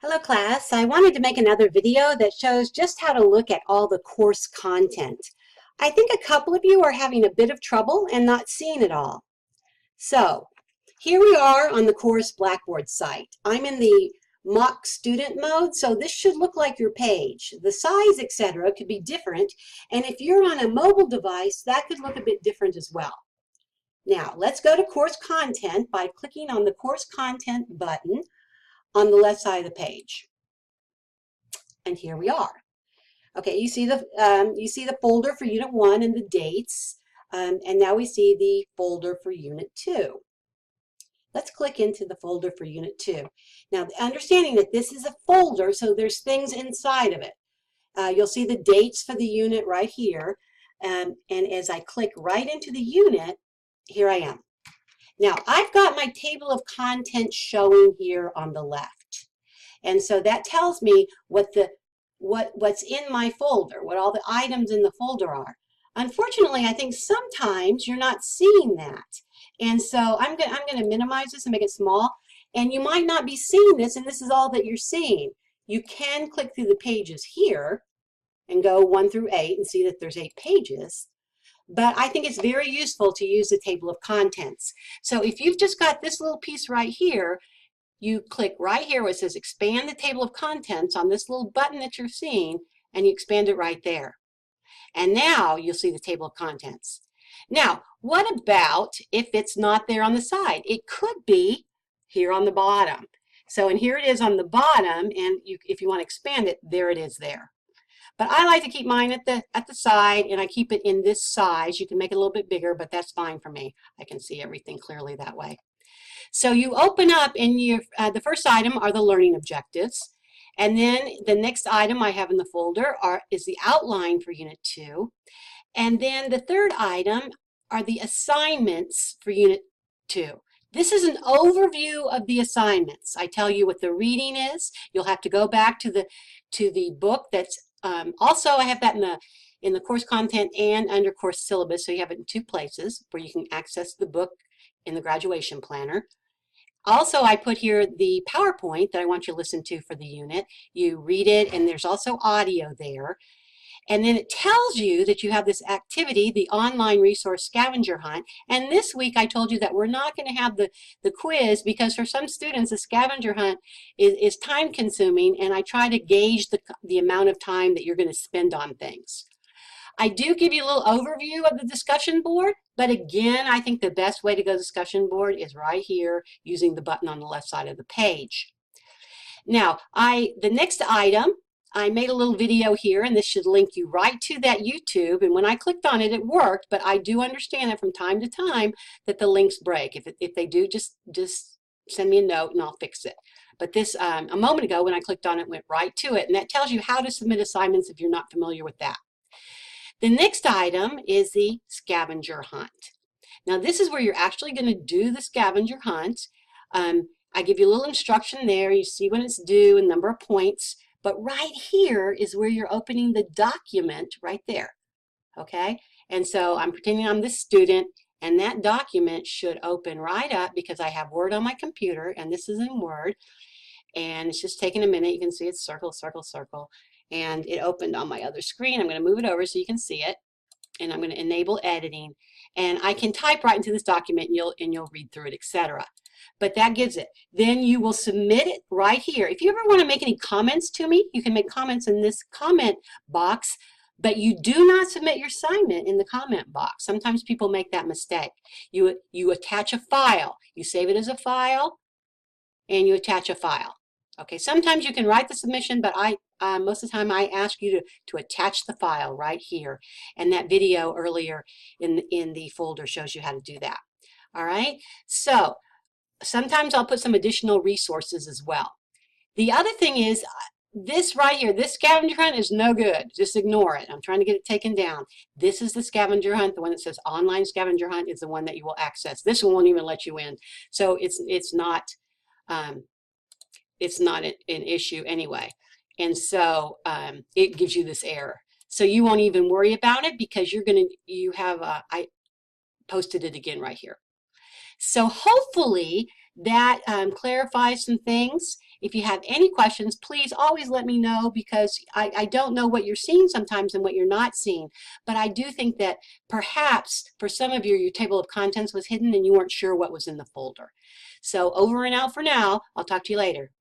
Hello class, I wanted to make another video that shows just how to look at all the course content. I think a couple of you are having a bit of trouble and not seeing it all. So here we are on the course Blackboard site. I'm in the mock student mode, so this should look like your page. The size, etc. could be different, and if you're on a mobile device, that could look a bit different as well. Now let's go to course content by clicking on the course content button on the left side of the page. And here we are. Okay, you see the folder for Unit 1 and the dates, and now we see the folder for Unit 2. Let's click into the folder for Unit 2. Now, understanding that this is a folder, so there's things inside of it. You'll see the dates for the unit right here, and as I click right into the unit, here I am. Now, I've got my table of contents showing here on the left. And so that tells me what's in my folder, what all the items in the folder are. Unfortunately, I think sometimes you're not seeing that. And so I'm going to minimize this and make it small. And you might not be seeing this, and this is all that you're seeing. You can click through the pages here and go 1 through 8 and see that there's 8 pages. But I think it's very useful to use the table of contents. So if you've just got this little piece right here, you click right here where it says expand the table of contents on this little button that you're seeing, and you expand it right there. And now you'll see the table of contents. Now, what about if it's not there on the side? It could be here on the bottom. So, and here it is on the bottom, and if you want to expand it, there it is there. But I like to keep mine at the side, and I keep it in this size. You can make it a little bit bigger, but that's fine for me. I can see everything clearly that way. So you open up, and the first item are the learning objectives. And then the next item I have in the folder is the outline for Unit 2. And then the third item are the assignments for Unit 2. This is an overview of the assignments. I tell you what the reading is. You'll have to go back to the book that's also, I have that in the course content and under course syllabus, so you have it in 2 places where you can access the book in the graduation planner. Also, I put here the PowerPoint that I want you to listen to for the unit. You read it, and there's also audio there. And then it tells you that you have this activity, the online resource scavenger hunt. And this week I told you that we're not going to have the quiz because for some students the scavenger hunt is time consuming, and I try to gauge the amount of time that you're going to spend on things. I do give you a little overview of the discussion board, but again, I think the best way to go to the discussion board is right here using the button on the left side of the page. Now, the next item, I made a little video here, and this should link you right to that YouTube, and when I clicked on it, it worked, but I do understand that from time to time that the links break. If they do, just send me a note and I'll fix it. But this, a moment ago when I clicked on it, went right to it, and that tells you how to submit assignments if you're not familiar with that. The next item is the scavenger hunt. Now this is where you're actually going to do the scavenger hunt. I give you a little instruction there. You see when it's due and number of points. But right here is where you're opening the document right there, okay? And so I'm pretending I'm the student, and that document should open right up because I have Word on my computer, and this is in Word, and it's just taking a minute. You can see it's circle, circle, circle, and it opened on my other screen. I'm going to move it over so you can see it, and I'm going to enable editing, and I can type right into this document, and you'll read through it, etc. But that gives it. Then you will submit it right here. If you ever want to make any comments to me, you can make comments in this comment box, but you do not submit your assignment in the comment box. Sometimes people make that mistake. You attach a file. You save it as a file, and you attach a file. Okay, sometimes you can write the submission, but most of the time I ask you to attach the file right here. And that video earlier in the folder shows you how to do that. All right, so sometimes I'll put some additional resources as well. The other thing is this right here, this scavenger hunt is no good. Just ignore it. I'm trying to get it taken down. This is the scavenger hunt. The one that says online scavenger hunt is the one that you will access. This one won't even let you in. So it's not an issue anyway. And so it gives you this error. So you won't even worry about it because I posted it again right here. So hopefully that clarifies some things. If you have any questions, please always let me know, because I don't know what you're seeing sometimes and what you're not seeing. But I do think that perhaps for some of you, your table of contents was hidden and you weren't sure what was in the folder. So over and out for now. I'll talk to you later.